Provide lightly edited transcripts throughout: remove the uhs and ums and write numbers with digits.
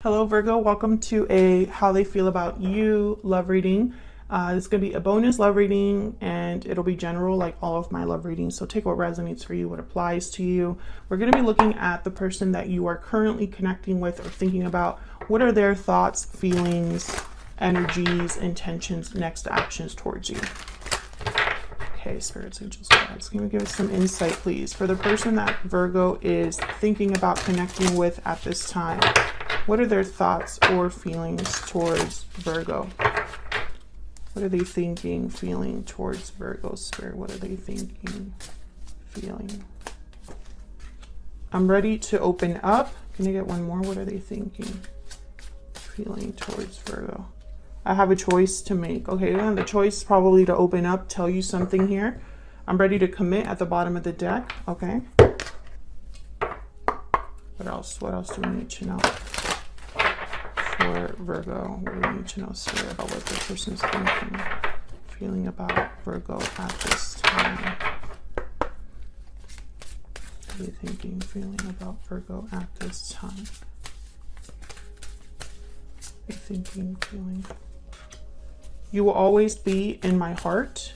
Hello Virgo, welcome to a how they feel about you love reading. This is going to be a bonus love reading and it'll be general like all of my love readings. So take what resonates for you, what applies to you. We're going to be looking at the person that you are currently connecting with or thinking about. What are their thoughts, feelings, energies, intentions, next actions towards you? Okay, spirits, angels, guides, can you give us some insight please for the person that Virgo is thinking about connecting with at this time? What are their thoughts or feelings towards Virgo? What are they thinking, feeling towards Virgo spirit? What are they thinking, feeling? I'm ready to open up. Can I get one more? What are they thinking, feeling towards Virgo? I have a choice to make. Okay, and the choice probably to open up, tell you something here. I'm ready to commit at the bottom of the deck. Okay. What else? What else do we need to know? For Virgo, what do we need to know spirit about what the person is thinking, feeling about Virgo at this time? What are they thinking, feeling about Virgo at this time? They're thinking, feeling. You will always be in my heart.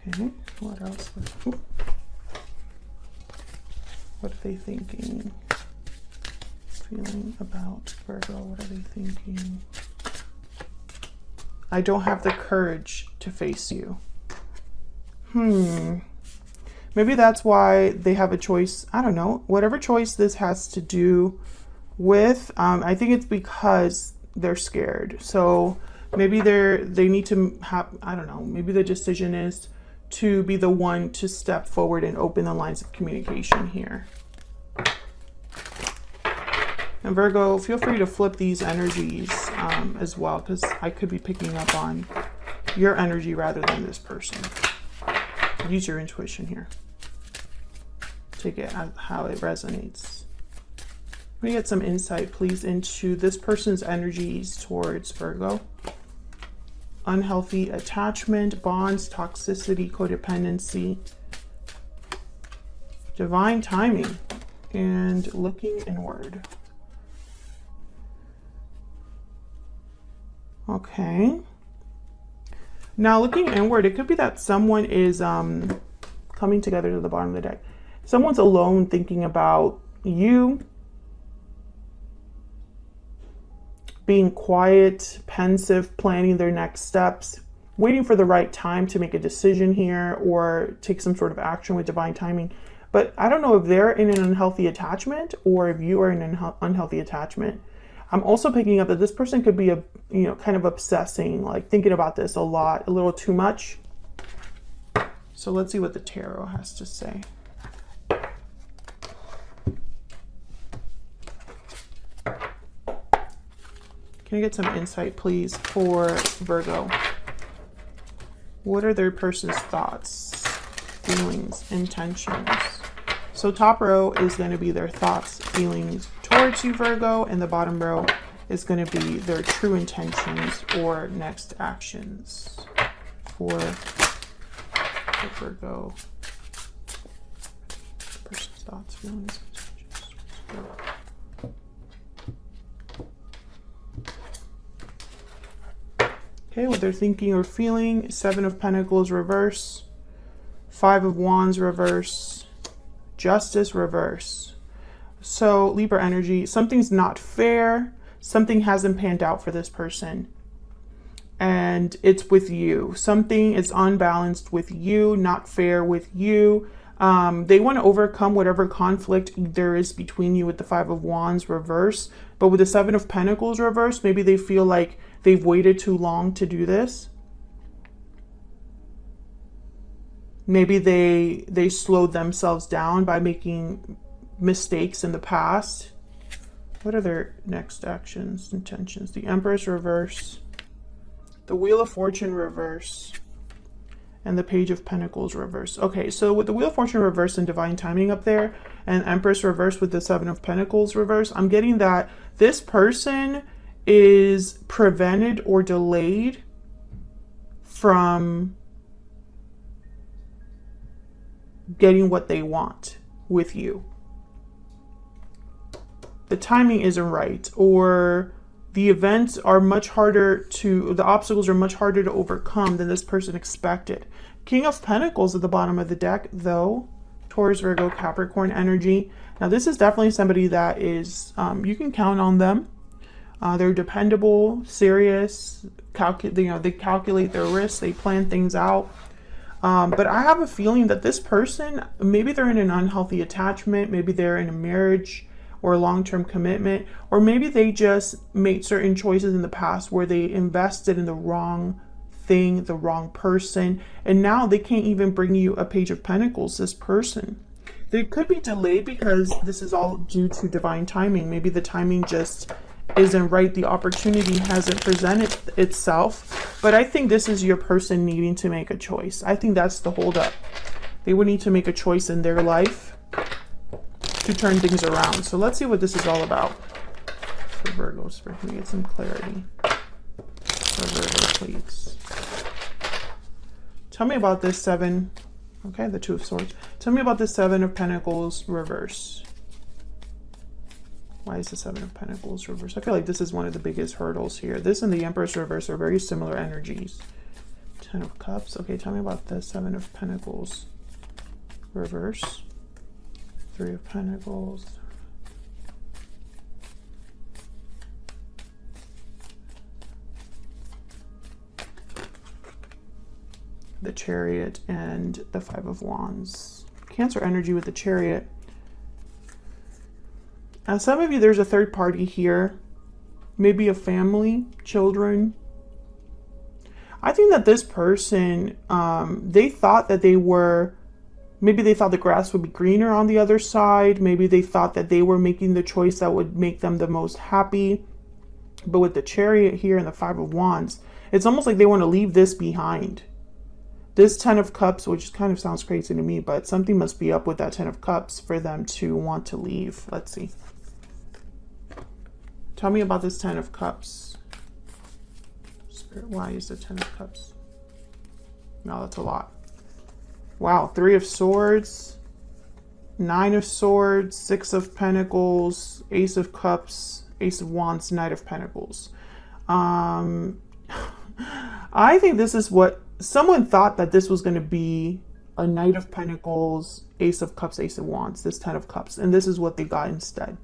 Okay, what else? What are they thinking? Feeling about Virgo, what are they thinking? I don't have the courage to face you. Maybe that's why they have a choice. I don't know. Whatever choice this has to do with, I think it's because they're scared. So maybe they need to have, I don't know, maybe the decision is to be the one to step forward and open the lines of communication here. And Virgo, feel free to flip these energies as well, because I could be picking up on your energy rather than this person. Use your intuition here. Take it as how it resonates. Let me get some insight, please, into this person's energies towards Virgo. Unhealthy attachment, bonds, toxicity, codependency, divine timing, and looking inward. Okay. Now looking inward, it could be that someone is coming together to the bottom of the deck. Someone's alone thinking about you, being quiet, pensive, planning their next steps, waiting for the right time to make a decision here or take some sort of action with divine timing. But I don't know if they're in an unhealthy attachment or if you are in an unhealthy attachment. I'm also picking up that this person could be kind of obsessing, like thinking about this a lot, a little too much. So let's see what the tarot has to say. Can I get some insight, please, for Virgo? What are their person's thoughts, feelings, intentions? So top row is going to be their thoughts, feelings towards you, Virgo, and the bottom row is going to be their true intentions or next actions for Virgo. The person's thoughts, feelings, intentions. Okay, what they're thinking or feeling. 7 of Pentacles reverse, 5 of Wands reverse, Justice reverse. So Libra energy, something's not fair, something hasn't panned out for this person, and it's with you. Something is unbalanced with you, not fair with you. They want to overcome whatever conflict there is between you with the 5 of Wands reverse, but with the 7 of Pentacles reverse, maybe they feel like they've waited too long to do this. Maybe they slowed themselves down by making mistakes in the past. What are their next actions, intentions? The Empress reverse, the Wheel of Fortune reverse, and the Page of Pentacles reverse. Okay, so with the Wheel of Fortune reverse and divine timing up there, and Empress reverse with the 7 of Pentacles reverse, I'm getting that this person is prevented or delayed from getting what they want with you. the timing isn't right, or the events are much harder the obstacles are much harder to overcome than this person expected. King of Pentacles at the bottom of the deck, though. Taurus, Virgo, Capricorn energy. Now, this is definitely somebody that is, you can count on them. They're dependable, serious, they calculate their risks, they plan things out. But I have a feeling that this person, maybe they're in an unhealthy attachment, maybe they're in a marriage or a long-term commitment, or maybe they just made certain choices in the past where they invested in the wrong thing, the wrong person, and now they can't even bring you a Page of Pentacles, this person. There could be delay because this is all due to divine timing. Maybe the timing just isn't right. The opportunity hasn't presented itself. But I think this is your person needing to make a choice. I think that's the holdup. They would need to make a choice in their life to turn things around. So let's see what this is all about. For Virgos, can we get some clarity? For Virgo, please. Tell me about this seven. Okay, the Two of Swords. Tell me about the Seven of Pentacles reverse. Why is the Seven of Pentacles reverse? I feel like this is one of the biggest hurdles here. This and the Empress reverse are very similar energies. Ten of Cups. Okay, tell me about the Seven of Pentacles reverse. Three of Pentacles. The Chariot and the Five of Wands. Cancer energy with the Chariot. Now, some of you, there's a third party here. Maybe a family, children. I think that this person, they thought that maybe they thought the grass would be greener on the other side. Maybe they thought that they were making the choice that would make them the most happy. But with the Chariot here and the Five of Wands, it's almost like they want to leave this behind. This Ten of Cups, which kind of sounds crazy to me, but something must be up with that Ten of Cups for them to want to leave. Let's see. Tell me about this Ten of Cups. Spirit, why is the Ten of Cups? No, that's a lot. Wow, Three of Swords, Nine of Swords, Six of Pentacles, Ace of Cups, Ace of Wands, Knight of Pentacles. I think this is what someone thought, that this was going to be a Knight of Pentacles, Ace of Cups, Ace of Wands, this Ten of Cups, and this is what they got instead.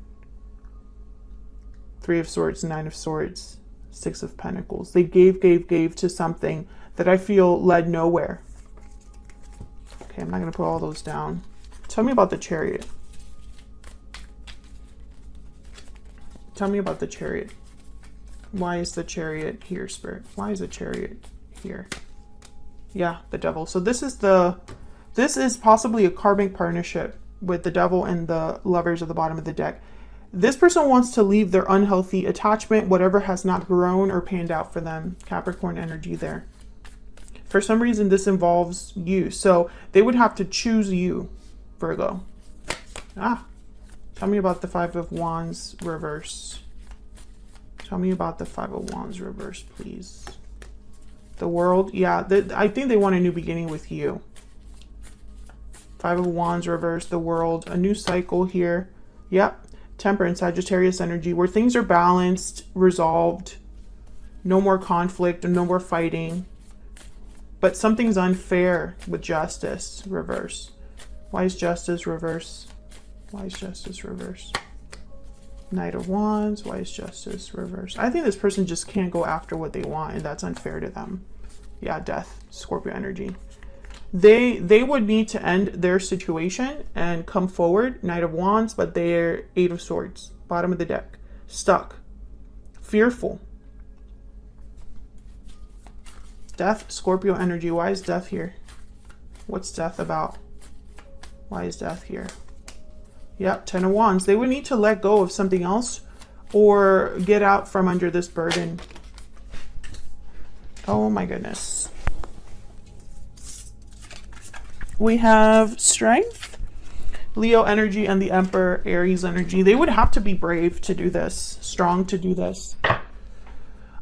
Three of Swords, Nine of Swords, Six of Pentacles. They gave to something that I feel led nowhere. Okay, I'm not going to put all those down. Tell me about the Chariot. Tell me about the Chariot. Why is the Chariot here, Spirit? Why is the Chariot here? Yeah, the Devil. So this is possibly a karmic partnership with the Devil and the Lovers at the bottom of the deck. This person wants to leave their unhealthy attachment, whatever has not grown or panned out for them. Capricorn energy there. For some reason, this involves you. So they would have to choose you, Virgo. Tell me about the Five of Wands reverse. Tell me about the Five of Wands reverse, please. The World. Yeah, I think they want a new beginning with you. Five of Wands reverse, the World. A new cycle here. Yep. Temperance, Sagittarius energy, where things are balanced, resolved. No more conflict and no more fighting. But something's unfair with Justice reverse. Why is Justice reverse? Why is Justice reverse? Knight of Wands. Why is Justice reverse? I think this person just can't go after what they want, and that's unfair to them. Yeah, Death, Scorpio energy. They would need to end their situation and come forward. Knight of Wands, but they're Eight of Swords. Bottom of the deck. Stuck. Fearful. Death, Scorpio energy. Why is Death here? What's Death about? Why is Death here? Yep, Ten of Wands. They would need to let go of something else or get out from under this burden. Oh my goodness. We have Strength, Leo energy, and the Emperor, Aries energy. They would have to be brave to do this, strong to do this.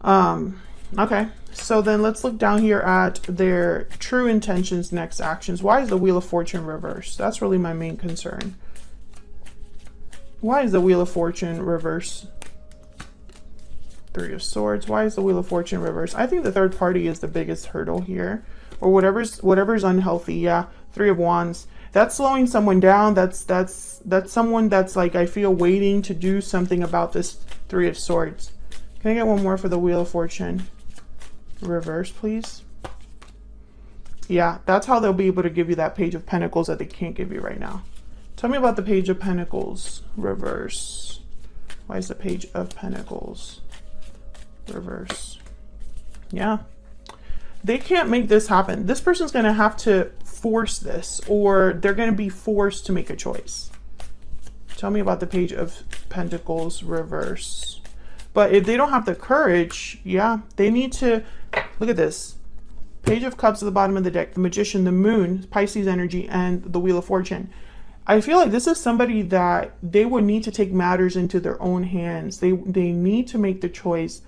Okay, so then let's look down here at their true intentions, next actions. Why is the Wheel of Fortune reversed? That's really my main concern. Why is the Wheel of Fortune reverse? Three of Swords. Why is the Wheel of Fortune reverse? I think the third party is the biggest hurdle here, or whatever's unhealthy. Yeah, Three of Wands. That's slowing someone down. That's someone that's like, I feel, waiting to do something about this Three of Swords. Can I get one more for the Wheel of Fortune reverse, please? Yeah, that's how they'll be able to give you that Page of Pentacles that they can't give you right now. Tell me about the Page of Pentacles reverse. Why is the Page of Pentacles reverse? Yeah, they can't make this happen. This person's going to have to force this, or they're going to be forced to make a choice. Tell me about the Page of Pentacles reverse. But if they don't have the courage, yeah, they need to, look at this. Page of Cups at the bottom of the deck, the Magician, the Moon, Pisces energy, and the Wheel of Fortune. I feel like this is somebody that they would need to take matters into their own hands. They need to make the choice.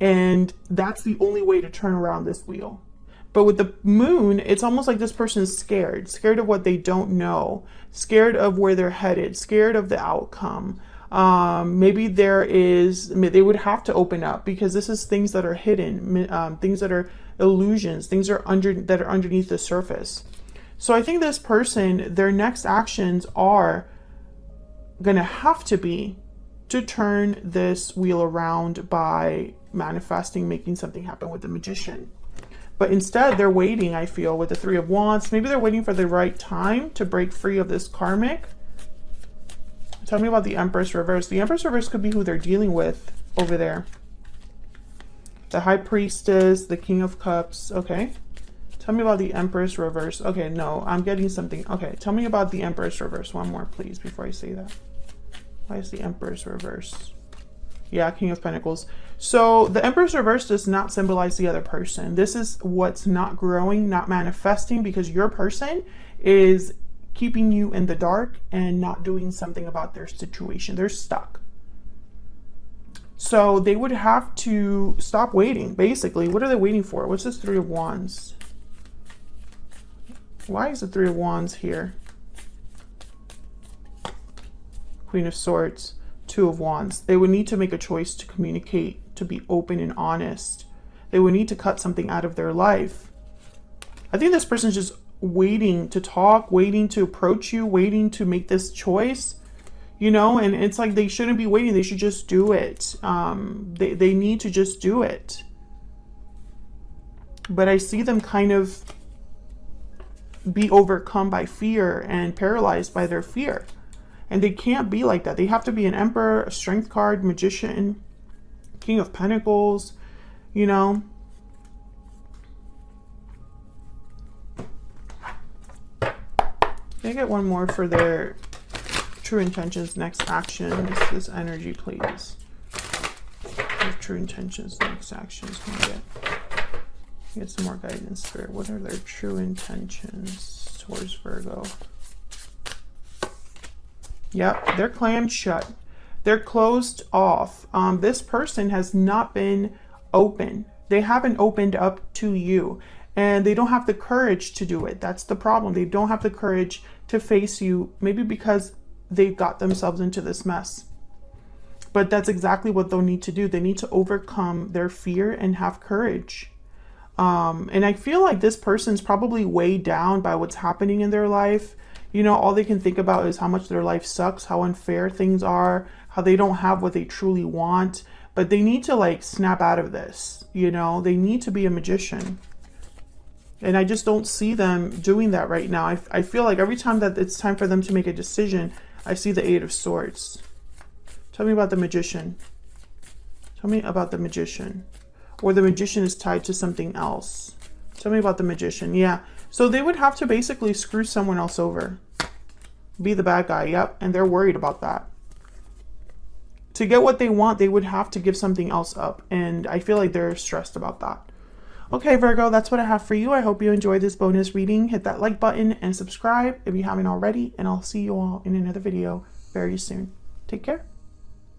And that's the only way to turn around this wheel. But with the Moon, it's almost like this person is scared of what they don't know, scared of where they're headed, scared of the outcome. Maybe they would have to open up, because this is things that are hidden, things that are illusions, things that are underneath the surface. So I think this person, their next actions are going to have to be to turn this wheel around by manifesting, making something happen with the Magician. But instead, they're waiting, I feel, with the Three of Wands. Maybe they're waiting for the right time to break free of this karmic. Tell me about the Empress reverse. The Empress reverse could be who they're dealing with over there. The High Priestess, the King of Cups. Okay. Tell me about the Empress reverse. Okay, no, I'm getting something. Okay, tell me about the Empress reverse. One more, please, before I say that. Why is the Empress reverse? Yeah, King of Pentacles. So the Empress reverse does not symbolize the other person. This is what's not growing, not manifesting, because your person is keeping you in the dark and not doing something about their situation. They're stuck. So they would have to stop waiting, basically. What are they waiting for? What's this Three of Wands? Why is the Three of Wands here? Queen of Swords, Two of Wands. They would need to make a choice to communicate, to be open and honest. They would need to cut something out of their life. I think this person's just waiting to talk, waiting to approach you, waiting to make this choice, you know, and it's like they shouldn't be waiting. They should just do it. They need to just do it. But I see them kind of be overcome by fear and paralyzed by their fear. And they can't be like that. They have to be an Emperor, a Strength card, Magician, King of Pentacles, you know. Can I get one more for their true intentions, next action? This energy, please. Their true intentions, next actions. Can I get some more guidance, Spirit? What are their true intentions towards Virgo? Yep, they're clammed shut. They're closed off. This person has not been open. They haven't opened up to you. And they don't have the courage to do it. That's the problem. They don't have the courage to face you, maybe because they've got themselves into this mess. But that's exactly what they'll need to do. They need to overcome their fear and have courage. And I feel like this person's probably weighed down by what's happening in their life. You know, all they can think about is how much their life sucks, how unfair things are, how they don't have what they truly want. But they need to like snap out of this. You know, they need to be a magician. And I just don't see them doing that right now. I feel like every time that it's time for them to make a decision, I see the Eight of Swords. Tell me about the Magician. Tell me about the Magician. Or the Magician is tied to something else. Tell me about the Magician. Yeah. So they would have to basically screw someone else over. Be the bad guy. Yep. And they're worried about that. To get what they want, they would have to give something else up. And I feel like they're stressed about that. Okay, Virgo, that's what I have for you. I hope you enjoyed this bonus reading. Hit that like button and subscribe if you haven't already. And I'll see you all in another video very soon. Take care.